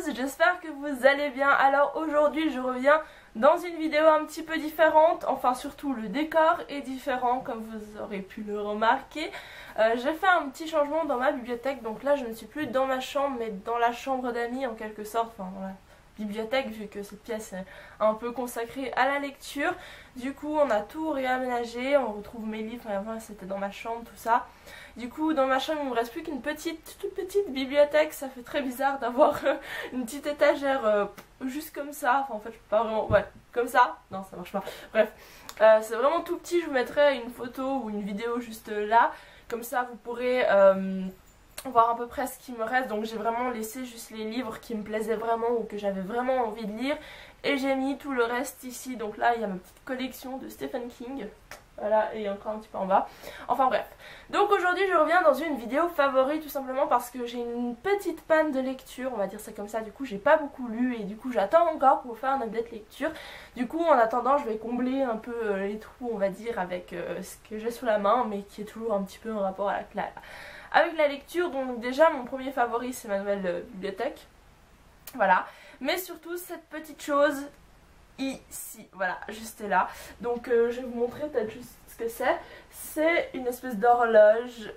tous, j'espère que vous allez bien. Alors aujourd'hui je reviens dans une vidéo un petit peu différente, enfin surtout le décor est différent comme vous aurez pu le remarquer. J'ai fait un petit changement dans ma bibliothèque, donc là je ne suis plus dans ma chambre mais dans la chambre d'amis en quelque sorte, enfin dans la bibliothèque vu que cette pièce est un peu consacrée à la lecture. Du coup on a tout réaménagé, on retrouve mes livres, avant c'était dans ma chambre tout ça. Du coup dans ma chambre il me reste plus qu'une toute petite bibliothèque, ça fait très bizarre d'avoir une petite étagère juste comme ça, enfin en fait je peux pas vraiment, ouais comme ça, non ça marche pas, bref. C'est vraiment tout petit, je vous mettrai une photo ou une vidéo juste là, comme ça vous pourrez voir à peu près ce qui me reste. Donc j'ai vraiment laissé juste les livres qui me plaisaient vraiment ou que j'avais vraiment envie de lire, et j'ai mis tout le reste ici. Donc là il y a ma petite collection de Stephen King, voilà, et encore un petit peu en bas, enfin bref. Donc aujourd'hui je reviens dans une vidéo favori tout simplement parce que j'ai une petite panne de lecture, on va dire ça comme ça. Du coup j'ai pas beaucoup lu et du coup j'attends encore pour faire un update lecture. Du coup en attendant je vais combler un peu les trous on va dire avec ce que j'ai sous la main, mais qui est toujours un petit peu en rapport avec la lecture. Donc déjà mon premier favori c'est ma nouvelle bibliothèque, voilà, mais surtout cette petite chose ici, voilà, juste là. Donc je vais vous montrer peut-être juste ce que c'est. C'est une espèce d'horloge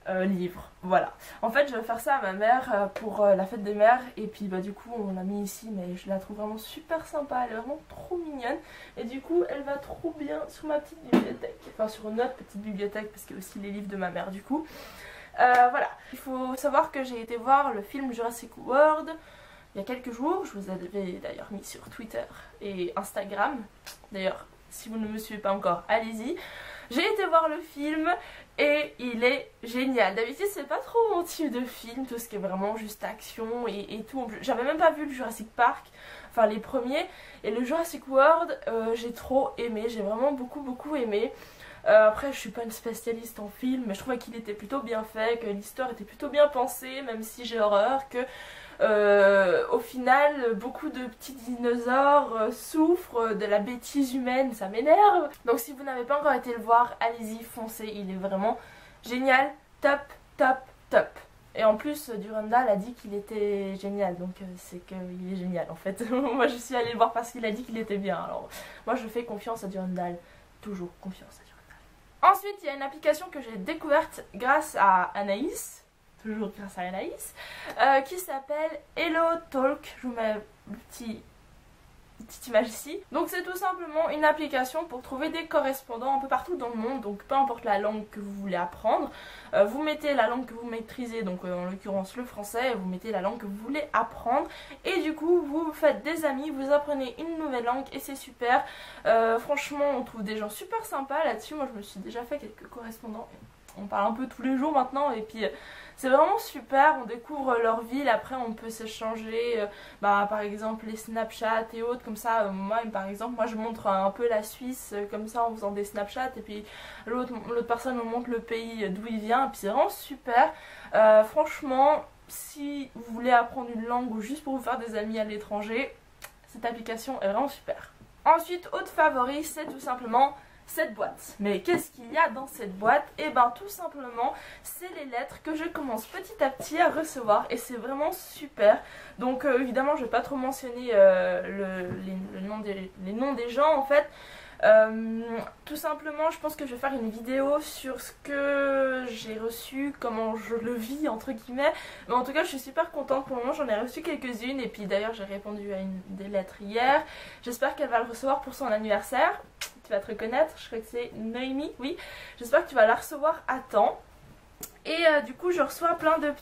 livre, voilà. En fait je vais faire ça à ma mère pour la fête des mères, et puis bah du coup on l'a mis ici, mais je la trouve vraiment super sympa, elle est vraiment trop mignonne, et du coup elle va trop bien sur ma petite bibliothèque, enfin sur notre petite bibliothèque parce qu'il y a aussi les livres de ma mère du coup. Voilà, il faut savoir que j'ai été voir le film Jurassic World il y a quelques jours, je vous avais d'ailleurs mis sur Twitter et Instagram. D'ailleurs, si vous ne me suivez pas encore, allez-y. J'ai été voir le film et il est génial. D'habitude, c'est pas trop mon type de film, tout ce qui est vraiment juste action et tout. J'avais même pas vu le Jurassic Park, enfin les premiers. Et le Jurassic World, j'ai trop aimé, j'ai vraiment beaucoup aimé. Après je suis pas une spécialiste en film, mais je trouvais qu'il était plutôt bien fait, que l'histoire était plutôt bien pensée, même si j'ai horreur que au final beaucoup de petits dinosaures souffrent de la bêtise humaine, ça m'énerve. Donc si vous n'avez pas encore été le voir, allez-y, foncez, il est vraiment génial, top. Et en plus Durandal a dit qu'il était génial, donc c'est qu'il est génial en fait. Moi je suis allée le voir parce qu'il a dit qu'il était bien, alors moi je fais confiance à Durandal, toujours confiance à Durandal. Ensuite il y a une application que j'ai découverte grâce à Anaïs, toujours grâce à Anaïs, qui s'appelle Hello Talk. Je vous mets le petite image ici. Donc c'est tout simplement une application pour trouver des correspondants un peu partout dans le monde, donc peu importe la langue que vous voulez apprendre, vous mettez la langue que vous maîtrisez, donc en l'occurrence le français, et vous mettez la langue que vous voulez apprendre, et du coup vous faites des amis, vous apprenez une nouvelle langue et c'est super. Franchement on trouve des gens super sympas là-dessus. Moi je me suis déjà fait quelques correspondants, on parle un peu tous les jours maintenant, et puis c'est vraiment super, on découvre leur ville, après on peut s'échanger par exemple les Snapchat et autres comme ça. Moi par exemple, moi je montre un peu la Suisse comme ça en faisant des Snapchat, et puis l'autre personne me montre le pays d'où il vient, et puis c'est vraiment super. Franchement, si vous voulez apprendre une langue ou juste pour vous faire des amis à l'étranger, cette application est vraiment super. Ensuite, autre favori, c'est tout simplement cette boîte. Mais qu'est-ce qu'il y a dans cette boîte? Et ben tout simplement c'est les lettres que je commence petit à petit à recevoir, et c'est vraiment super. Donc évidemment je vais pas trop mentionner les noms des gens en fait. Tout simplement je pense que je vais faire une vidéo sur ce que j'ai reçu, comment je le vis entre guillemets, mais en tout cas je suis super contente. Pour le moment j'en ai reçu quelques-unes, et puis d'ailleurs j'ai répondu à une des lettres hier. J'espère qu'elle va le recevoir pour son anniversaire. Tu vas te reconnaître, je crois que c'est Noémie, oui. J'espère que tu vas la recevoir à temps. Et du coup je reçois plein de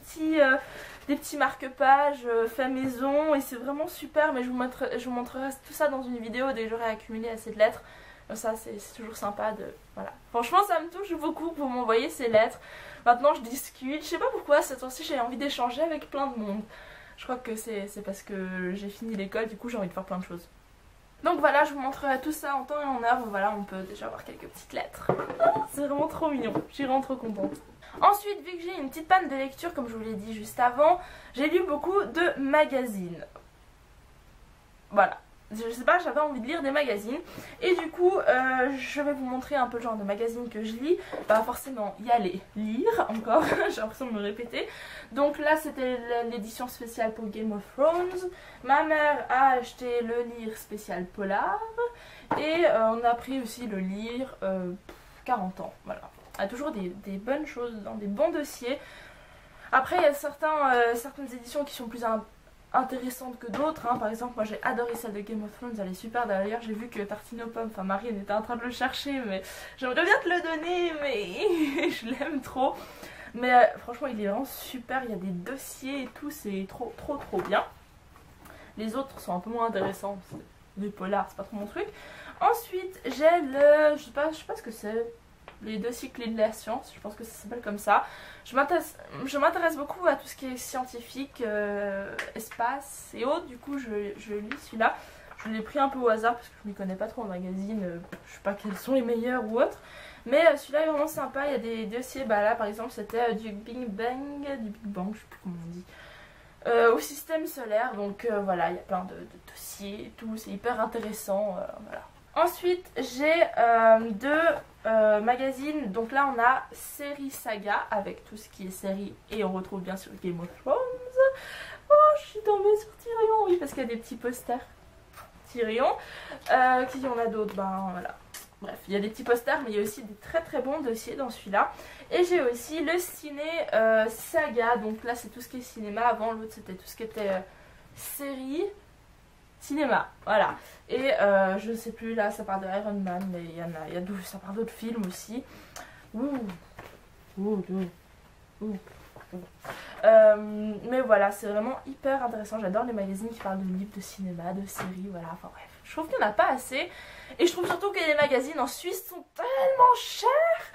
des petits marque-pages faits maison, et c'est vraiment super. Mais je vous montrerai tout ça dans une vidéo dès que j'aurai accumulé assez de lettres. Ça c'est toujours sympa de... Voilà. Franchement ça me touche beaucoup que vous m'envoyez ces lettres. Maintenant je discute, je sais pas pourquoi cette fois-ci j'ai envie d'échanger avec plein de monde. Je crois que c'est parce que j'ai fini l'école, du coup j'ai envie de faire plein de choses. Donc voilà, je vous montrerai tout ça en temps et en heure. Voilà, on peut déjà avoir quelques petites lettres. C'est vraiment trop mignon, je suis vraiment trop contente. Ensuite, vu que j'ai une petite panne de lecture, comme je vous l'ai dit juste avant, j'ai lu beaucoup de magazines. Voilà. je sais pas, j'avais envie de lire des magazines. Et du coup, je vais vous montrer un peu le genre de magazines que je lis. Bah forcément, il y a les lire encore, j'ai l'impression de me répéter. Donc là, c'était l'édition spéciale pour Game of Thrones. Ma mère a acheté le lire spécial Polar. Et on a pris aussi le lire 40 ans, voilà. Il y a toujours des bonnes choses dans des bons dossiers. Après, il y a certaines éditions qui sont plus intéressantes que d'autres, hein. Par exemple, moi j'ai adoré celle de Game of Thrones, elle est super. D'ailleurs, j'ai vu que Tartine aux pommes, enfin Marine était en train de le chercher, mais j'aimerais bien te le donner, mais je l'aime trop. Mais franchement, il est vraiment super, il y a des dossiers et tout, c'est trop bien. Les autres sont un peu moins intéressants, des polars, c'est pas trop mon truc. Ensuite, j'ai le... je sais pas ce que c'est. Les dossiers clés de la science, je pense que ça s'appelle comme ça. Je m'intéresse beaucoup à tout ce qui est scientifique, espace et autres. Du coup, je lis celui-là. Je l'ai pris un peu au hasard parce que je ne m'y connais pas trop en magazine. Je sais pas quels sont les meilleurs ou autres. Mais celui-là est vraiment sympa. Il y a des dossiers. Bah là, par exemple, c'était du Big Bang, je sais plus comment on dit. Au système solaire. Donc voilà, il y a plein de dossiers et tout. C'est hyper intéressant. Voilà. Ensuite, j'ai deux magazines. Donc là, on a Série Saga avec tout ce qui est série. Et on retrouve bien sûr Game of Thrones. Oh, je suis tombée sur Tyrion. Oui, parce qu'il y a des petits posters. Tyrion. Qui y en a d'autres? Ben voilà. Bref, il y a des petits posters, mais il y a aussi des très bons dossiers dans celui-là. Et j'ai aussi le Ciné Saga. Donc là, c'est tout ce qui est cinéma. Avant, l'autre, c'était tout ce qui était série. Cinéma, voilà. Et je sais plus, là ça parle de Iron Man, mais ça parle d'autres films aussi. Mais voilà, c'est vraiment hyper intéressant. J'adore les magazines qui parlent de livres, de cinéma, de séries, voilà. Enfin bref, je trouve qu'il n'y en a pas assez. Et je trouve surtout que les magazines en Suisse sont tellement chers.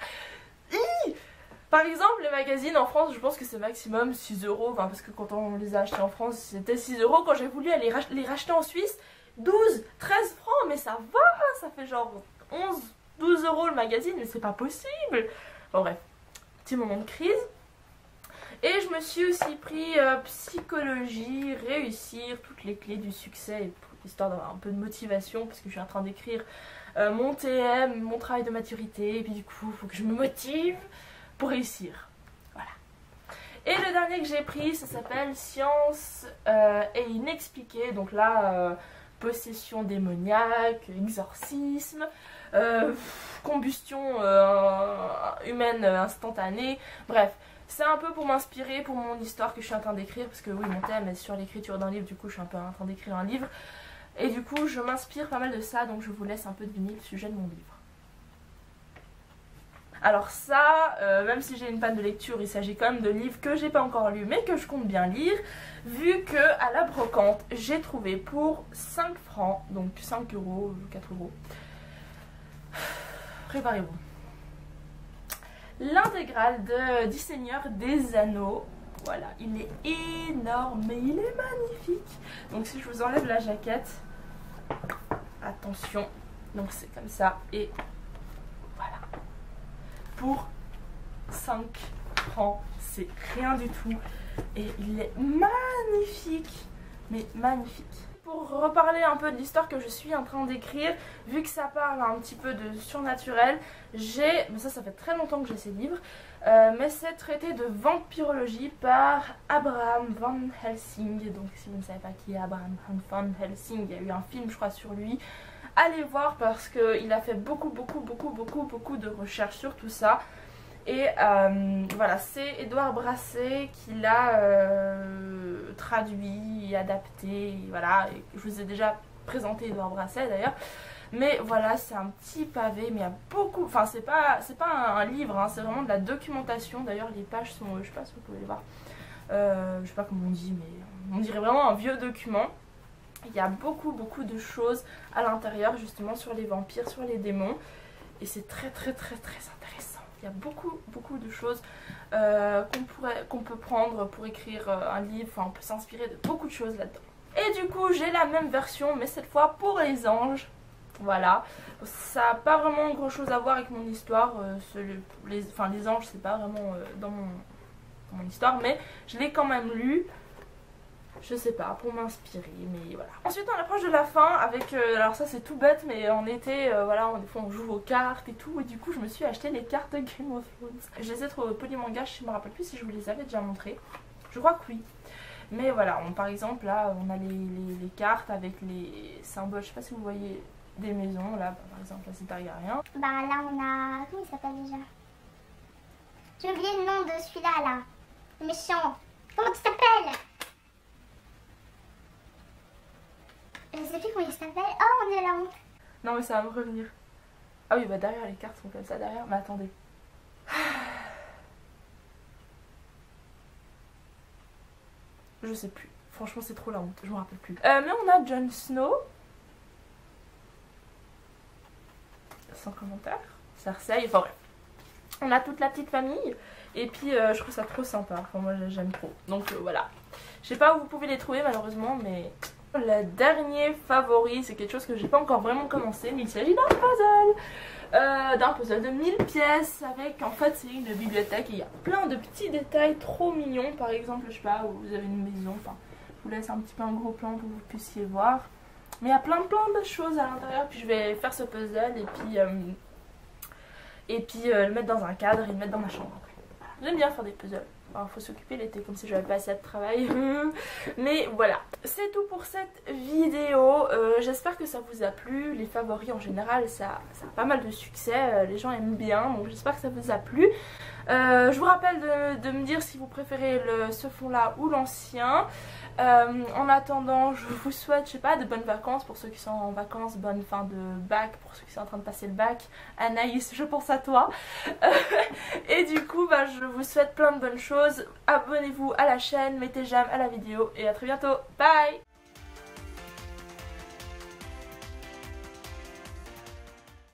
Par exemple, les magazines en France, je pense que c'est maximum 6 €. Enfin, parce que quand on les a achetés en France, c'était 6 €. Quand j'ai voulu aller les racheter en Suisse, 12, 13 francs. Mais ça va, ça fait genre 11, 12 € le magazine. Mais c'est pas possible. Bon, bref, petit moment de crise. Et je me suis aussi pris psychologie, réussir, toutes les clés du succès, histoire d'avoir un peu de motivation, parce que je suis en train d'écrire mon TM, mon travail de maturité. Et puis du coup, il faut que je me motive pour réussir. Voilà. Et le dernier que j'ai pris, ça s'appelle Science et inexpliquée. Donc là, possession démoniaque, exorcisme, combustion humaine instantanée. Bref, c'est un peu pour m'inspirer pour mon histoire que je suis en train d'écrire. Parce que oui, mon thème est sur l'écriture d'un livre. Du coup, je suis un peu en train d'écrire un livre. Et du coup, je m'inspire pas mal de ça. Donc je vous laisse un peu deviner le sujet de mon livre. Alors ça, même si j'ai une panne de lecture, il s'agit quand même de livres que j'ai pas encore lus mais que je compte bien lire, vu que à la brocante j'ai trouvé pour 5 francs, donc 5 €, 4 €. Préparez-vous. L'intégrale du Seigneur des Anneaux. Voilà, il est énorme mais il est magnifique. Donc si je vous enlève la jaquette, attention, donc c'est comme ça et voilà. Pour 5 francs, c'est rien du tout. Et il est magnifique, mais magnifique. Pour reparler un peu de l'histoire que je suis en train d'écrire, vu que ça parle un petit peu de surnaturel, mais ça fait très longtemps que j'ai ces livres, mais c'est traité de vampirologie par Abraham Van Helsing. Donc si vous ne savez pas qui est Abraham Van Helsing, il y a eu un film je crois sur lui. Allez voir parce qu'il a fait beaucoup de recherches sur tout ça. Et voilà, c'est Édouard Brasset qui l'a traduit et adapté. Voilà, et je vous ai déjà présenté Édouard Brasset d'ailleurs. Mais voilà, c'est un petit pavé, mais il y a beaucoup... Enfin, c'est pas un livre, hein, c'est vraiment de la documentation. D'ailleurs, les pages sont... je sais pas si vous pouvez les voir. Je sais pas comment on dit, mais on dirait vraiment un vieux document. Il y a beaucoup de choses à l'intérieur justement sur les vampires, sur les démons. Et c'est très intéressant. Il y a beaucoup de choses qu'on peut prendre pour écrire un livre. Enfin, on peut s'inspirer de beaucoup de choses là-dedans. Et du coup, j'ai la même version, mais cette fois pour les anges. Voilà. Ça n'a pas vraiment grand chose à voir avec mon histoire. Les anges, c'est pas vraiment dans mon histoire. Mais je l'ai quand même lu. Je sais pas, pour m'inspirer, mais voilà. Ensuite on approche de la fin avec, alors ça c'est tout bête, mais en été, voilà, des fois on joue aux cartes et tout, et du coup je me suis acheté les cartes de Game of Thrones. Je les ai trouvées au Polymanga, je me rappelle plus si je vous les avais déjà montrées. Je crois que oui. Mais voilà, par exemple là on a les cartes avec les symboles, je sais pas si vous voyez, des maisons, là par exemple là c'est Targaryen. Bah là on a... comment il s'appelle déjà? J'ai oublié le nom de celui-là là. Le méchant. Comment il s'appelle? Je sais plus comment il s'appelle. Oh, on est à la honte. Non mais ça va me revenir. Ah oui, bah derrière les cartes sont comme ça derrière. Mais attendez. Je sais plus. Franchement c'est trop la honte, je me rappelle plus. Mais on a Jon Snow. Sans commentaire. Cersei, enfin bref. On a toute la petite famille. Et puis je trouve ça trop sympa. Enfin moi j'aime trop. Donc voilà. Je sais pas où vous pouvez les trouver malheureusement, mais... Le dernier favori, c'est quelque chose que j'ai pas encore vraiment commencé, mais il s'agit d'un puzzle de 1000 pièces avec, en fait c'est une bibliothèque et il y a plein de petits détails trop mignons. Par exemple, je sais pas, où vous avez une maison, enfin je vous laisse un petit peu un gros plan pour que vous puissiez voir, mais il y a plein de choses à l'intérieur. Puis je vais faire ce puzzle et puis le mettre dans un cadre et le mettre dans ma chambre. J'aime bien faire des puzzles. Alors, faut s'occuper l'été comme si j'avais pas assez de travail. Mais voilà, c'est tout pour cette vidéo. J'espère que ça vous a plu. Les favoris en général, ça a pas mal de succès. Les gens aiment bien, donc j'espère que ça vous a plu. Je vous rappelle de me dire si vous préférez ce fond là ou l'ancien. En attendant, je vous souhaite, je sais pas, de bonnes vacances pour ceux qui sont en vacances, bonne fin de bac pour ceux qui sont en train de passer le bac. Anaïs, je pense à toi. Et du coup, bah, je vous souhaite plein de bonnes choses. Abonnez-vous à la chaîne, mettez j'aime à la vidéo et à très bientôt. Bye!